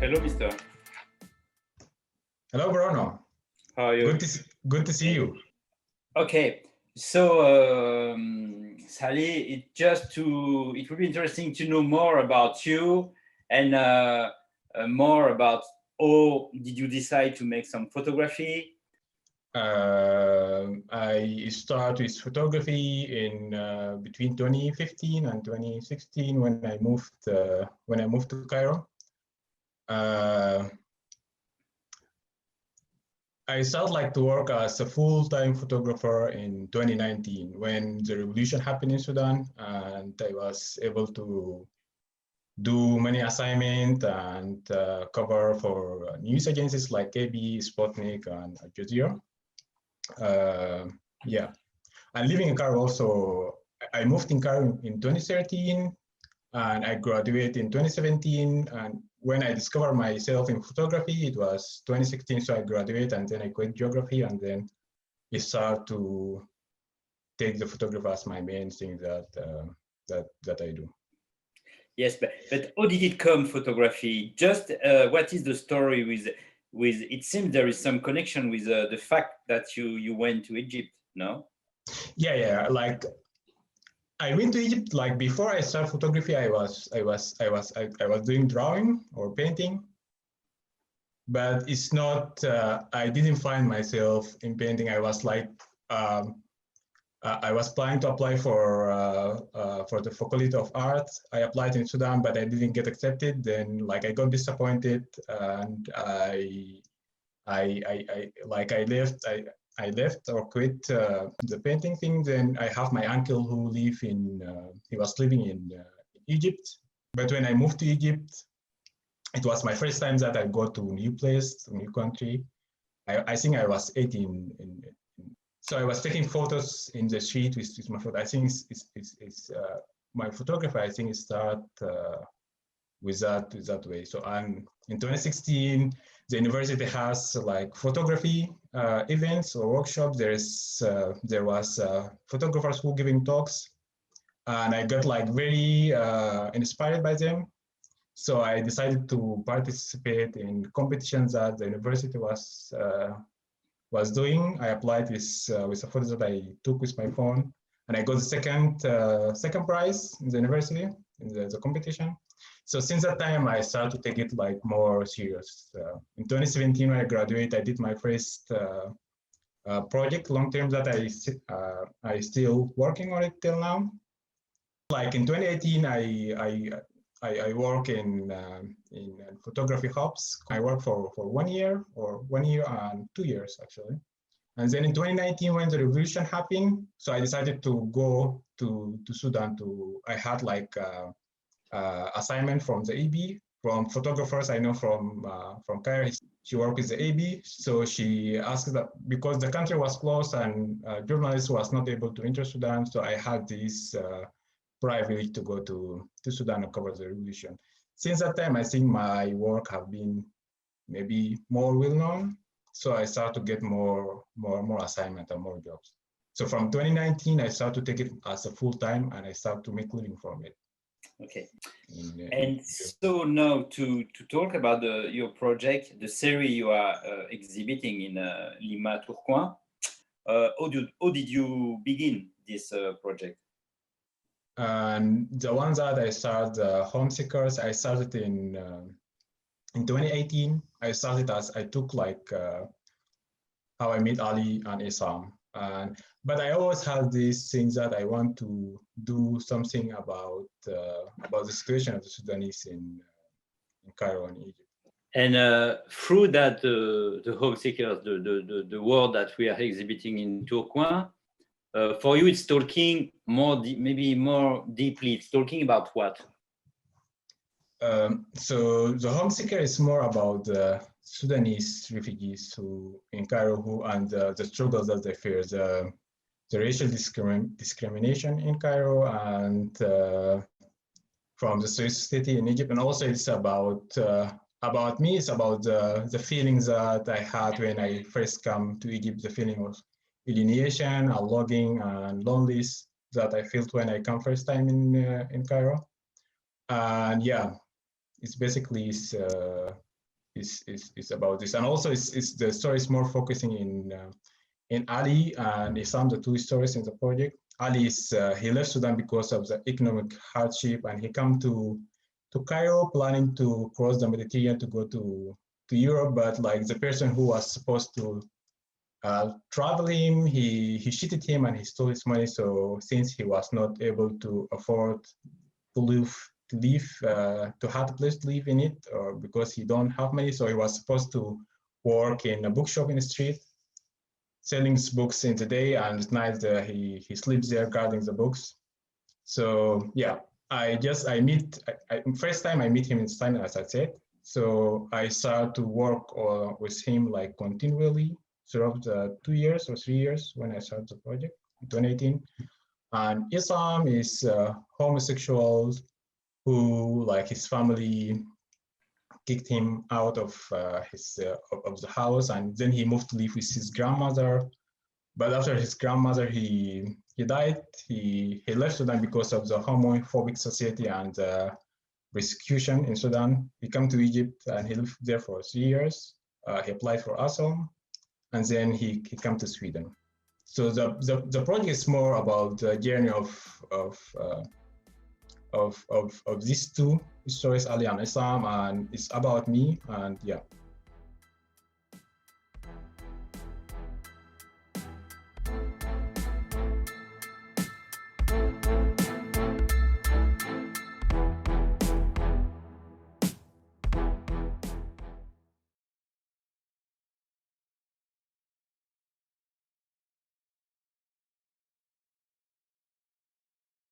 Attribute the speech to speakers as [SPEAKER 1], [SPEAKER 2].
[SPEAKER 1] Hello, Mister.
[SPEAKER 2] Hello, Bruno.
[SPEAKER 1] How are you?
[SPEAKER 2] Good to see you.
[SPEAKER 1] Okay, so Salih, it would be interesting to know more about you and more about how did you decide to make some photography?
[SPEAKER 2] I started with photography in between 2015 and 2016 when I moved to Cairo. I started to work as a full-time photographer in 2019 when the revolution happened in Sudan, and I was able to do many assignments and cover for news agencies like AB, Sputnik, and Al Jazeera. Yeah, I'm living in Cairo also. I moved in Cairo in 2013 and I graduated in 2017. And when I discovered myself in photography, it was 2016. So I graduated and then I quit geography and then I started to take the photography as my main thing that I do.
[SPEAKER 1] Yes, but how did it come, photography? Just what is the story with it seems there is some connection with the fact that you went to Egypt, no?
[SPEAKER 2] Yeah. Like I went to Egypt. Like before I started photography, I was doing drawing or painting, but it's not. I didn't find myself in painting. I was like. I was planning to apply for the Faculty of Art. I applied in Sudan, but I didn't get accepted. Then, like, I got disappointed, and I left or quit the painting thing. Then I have my uncle who he was living in Egypt. But when I moved to Egypt, it was my first time that I go to a new place, a new country. I think I was 18. So I was taking photos in the street with my phone. I think it's my photography. I think it started with that way. So in 2016, the university has like photography events or workshops. There was photographers who giving talks, and I got like very inspired by them. So I decided to participate in competitions that the university was doing. I applied with a photo that I took with my phone, and I got the second prize in the university in the competition. So since that time, I started to take it like more serious. In 2017, when I graduated, I did my first project, long-term, that I still working on it till now. Like in 2018, I work in photography hubs. I work for 1 year or 1 year and 2 years actually. And then in 2019, when the revolution happened, so I decided to go to Sudan. I had like assignment from the AB, from photographers I know from Cairo. She worked with the AB, so she asked that because the country was closed and journalists was not able to enter Sudan, so I had this privilege to go to Sudan and cover the revolution. Since that time, I think my work have been maybe more well known, so I started to get more assignment and more jobs. So from 2019, I started to take it as a full time, and I started to make living from it.
[SPEAKER 1] Okay. And so now to talk about your project, the series you are exhibiting in Lima, Tourcoing, how did you begin this project?
[SPEAKER 2] And the ones that I started, Homeseekers, I started in 2018. I started as I took like How I Met Ali and Isam. But I always had these things that I want to do something about the situation of the Sudanese in Cairo and Egypt.
[SPEAKER 1] And through that, the home seekers, the work that we are exhibiting in Tourcoing, for you, it's talking maybe more deeply. It's talking about what?
[SPEAKER 2] So the home seeker is more about the Sudanese refugees who in Cairo and the struggles that they face, the racial discrimination in Cairo and from the society in Egypt. And also it's about me, it's about the feelings that I had when I first come to Egypt, the feeling of alienation, longing, and loneliness that I felt when I come first time in Cairo. And yeah, it's basically is about this. And also it's the story is more focusing in Ali and Isam, the two stories in the project. Ali is he left Sudan because of the economic hardship, and he come to Cairo planning to cross the Mediterranean to go to Europe, but like the person who was supposed to travel him, he cheated him and he stole his money. So since he was not able to afford to have a place to live in it, or because he don't have money, so he was supposed to work in a bookshop in the street, selling books in the day, and at night he sleeps there guarding the books. So yeah, first time I meet him in Stein, as I said. So I started to work with him like continually throughout the 2 years or 3 years when I started the project in 2018. And Isam is homosexual who, like, his family kicked him out of the house, and then he moved to live with his grandmother. But after his grandmother he died, he left Sudan because of the homophobic society and persecution in Sudan. He came to Egypt and he lived there for 3 years. He applied for asylum, and then he came to Sweden. So the project is more about the journey of these two stories, Ali and Isam, and it's about me. And yeah.